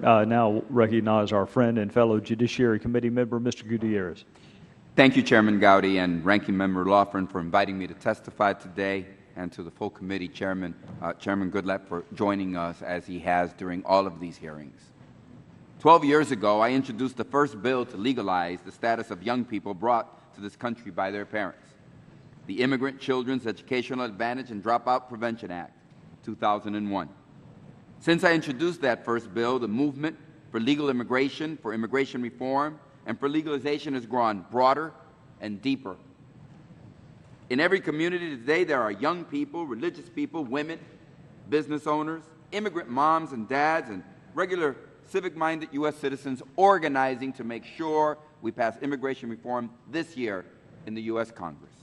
now recognize our friend and fellow Judiciary Committee member, Mr. Gutierrez. Thank you, Chairman Gowdy and Ranking Member Lawford, for inviting me to testify today, and to the full committee, Chairman Goodlatte, for joining us as he has during all of these hearings. 12 years ago, I introduced the first bill to legalize the status of young people brought to this country by their parents, the Immigrant Children's Educational Advantage and Dropout Prevention Act, 2001. Since I introduced that first bill, the movement for legal immigration, for immigration reform, and for legalization has grown broader and deeper. In every community today, there are young people, religious people, women, business owners, immigrant moms and dads, and regular civic-minded U.S. citizens organizing to make sure we pass immigration reform this year in the U.S. Congress.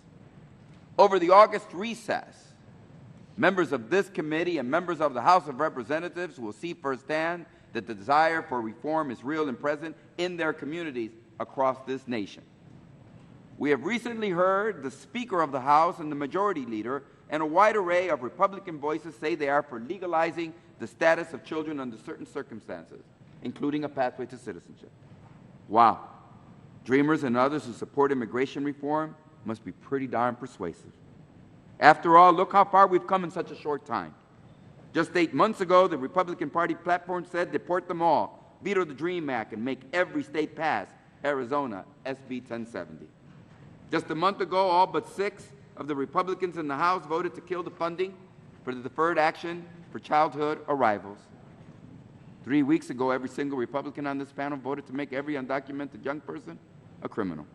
Over the August recess, members of this committee and members of the House of Representatives will see firsthand that the desire for reform is real and present in their communities across this nation. We have recently heard the Speaker of the House and the Majority Leader and a wide array of Republican voices say they are for legalizing the status of children under certain circumstances, including a pathway to citizenship. Wow. Dreamers and others who support immigration reform must be pretty darn persuasive. After all, look how far we've come in such a short time. Just 8 months ago, the Republican Party platform said, deport them all, veto the DREAM Act, and make every state pass Arizona SB 1070. Just a month ago, all but 6 of the Republicans in the House voted to kill the funding for the Deferred Action for Childhood Arrivals. 3 weeks ago, every single Republican on this panel voted to make every undocumented young person a criminal.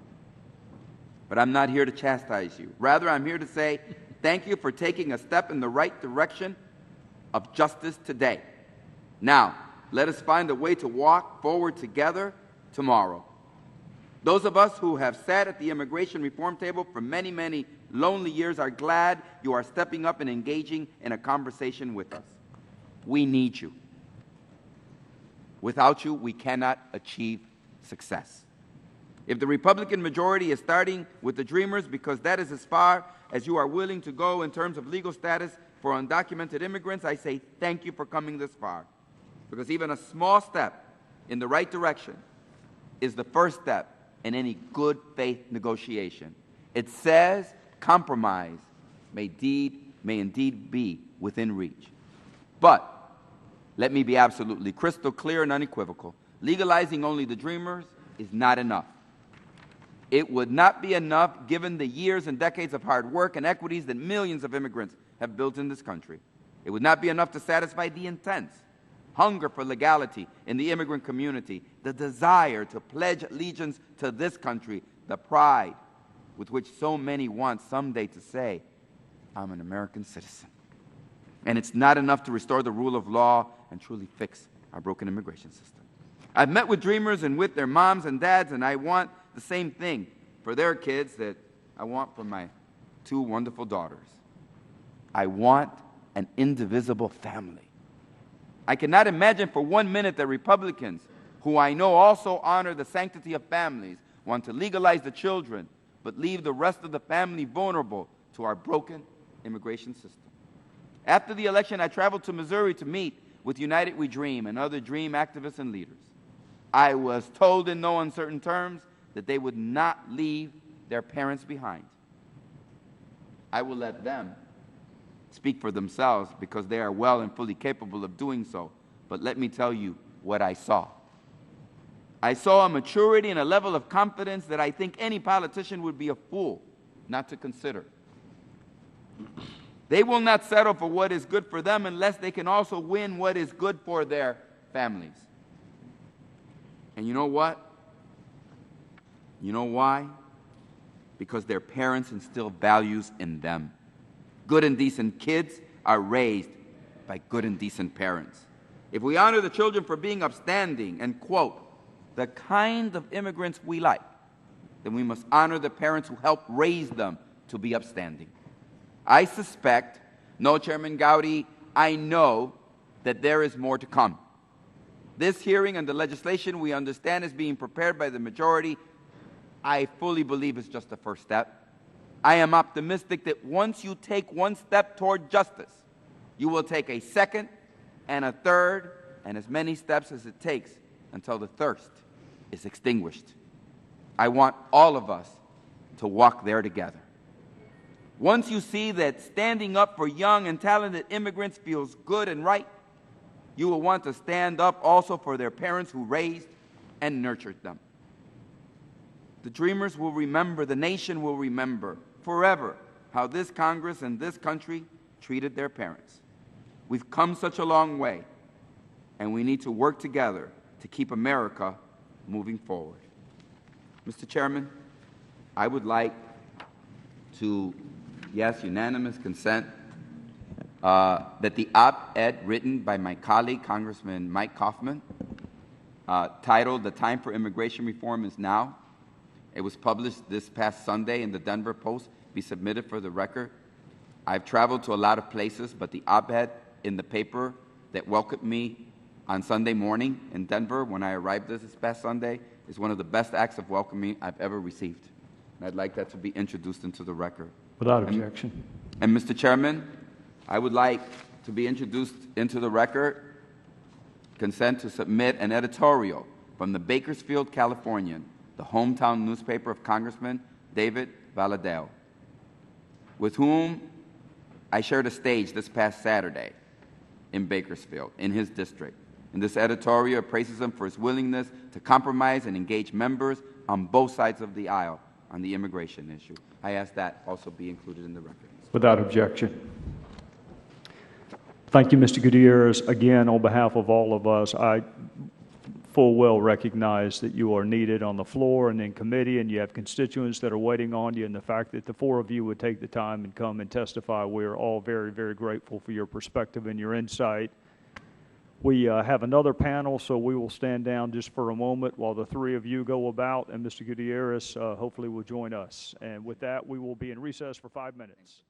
But I'm not here to chastise you. Rather, I'm here to say thank you for taking a step in the right direction of justice today. Now, let us find a way to walk forward together tomorrow. Those of us who have sat at the immigration reform table for many, many lonely years are glad you are stepping up and engaging in a conversation with us. We need you. Without you, we cannot achieve success. If the Republican majority is starting with the Dreamers because that is as far as you are willing to go in terms of legal status for undocumented immigrants, I say thank you for coming this far. Because even a small step in the right direction is the first step in any good faith negotiation. It says compromise may indeed be within reach. But let me be absolutely crystal clear and unequivocal. Legalizing only the Dreamers is not enough. It would not be enough given the years and decades of hard work and equities that millions of immigrants have built in this country. It would not be enough to satisfy the intense hunger for legality in the immigrant community, the desire to pledge allegiance to this country, the pride with which so many want someday to say, I'm an American citizen. And it's not enough to restore the rule of law and truly fix our broken immigration system. I've met with Dreamers and with their moms and dads, and I want the same thing for their kids that I want for my 2 wonderful daughters. I want an indivisible family. I cannot imagine for 1 minute that Republicans, who I know also honor the sanctity of families, want to legalize the children, but leave the rest of the family vulnerable to our broken immigration system. After the election, I traveled to Missouri to meet with United We Dream and other DREAM activists and leaders. I was told in no uncertain terms that they would not leave their parents behind. I will let them speak for themselves because they are well and fully capable of doing so. But let me tell you what I saw. I saw a maturity and a level of confidence that I think any politician would be a fool not to consider. They will not settle for what is good for them unless they can also win what is good for their families. And you know what? You know why? Because their parents instill values in them. Good and decent kids are raised by good and decent parents. If we honor the children for being upstanding and, quote, the kind of immigrants we like, then we must honor the parents who helped raise them to be upstanding. I suspect, no, Chairman Gowdy, I know that there is more to come. This hearing and the legislation we understand is being prepared by the majority. I fully believe it's just the first step. I am optimistic that once you take one step toward justice, you will take a second and a third and as many steps as it takes until the thirst is extinguished. I want all of us to walk there together. Once you see that standing up for young and talented immigrants feels good and right, you will want to stand up also for their parents who raised and nurtured them. The dreamers will remember, the nation will remember forever how this Congress and this country treated their parents. We've come such a long way, and we need to work together to keep America moving forward. Mr. Chairman, I would like to, yes, unanimous consent, that the op-ed written by my colleague, Congressman Mike Kaufman, titled "The Time for Immigration Reform is Now." It was published this past Sunday in the Denver Post, be submitted for the record. I've traveled to a lot of places, but the op-ed in the paper that welcomed me on Sunday morning in Denver when I arrived this past Sunday is one of the best acts of welcoming I've ever received. And I'd like that to be introduced into the record. Without objection. And Mr. Chairman, I would like to be introduced into the record, consent to submit an editorial from the Bakersfield Californian, the hometown newspaper of Congressman David Valadao, with whom I shared a stage this past Saturday in Bakersfield, in his district. And this editorial praises him for his willingness to compromise and engage members on both sides of the aisle on the immigration issue. I ask that also be included in the record. Without objection. Thank you, Mr. Gutierrez. Again, on behalf of all of us, I full well recognize that you are needed on the floor and in committee, and you have constituents that are waiting on you, and the fact that the four of you would take the time and come and testify, we are all very, very grateful for your perspective and your insight. We have another panel, so we will stand down just for a moment while the three of you go about, and Mr. Gutierrez hopefully will join us. And with that, we will be in recess for 5 minutes.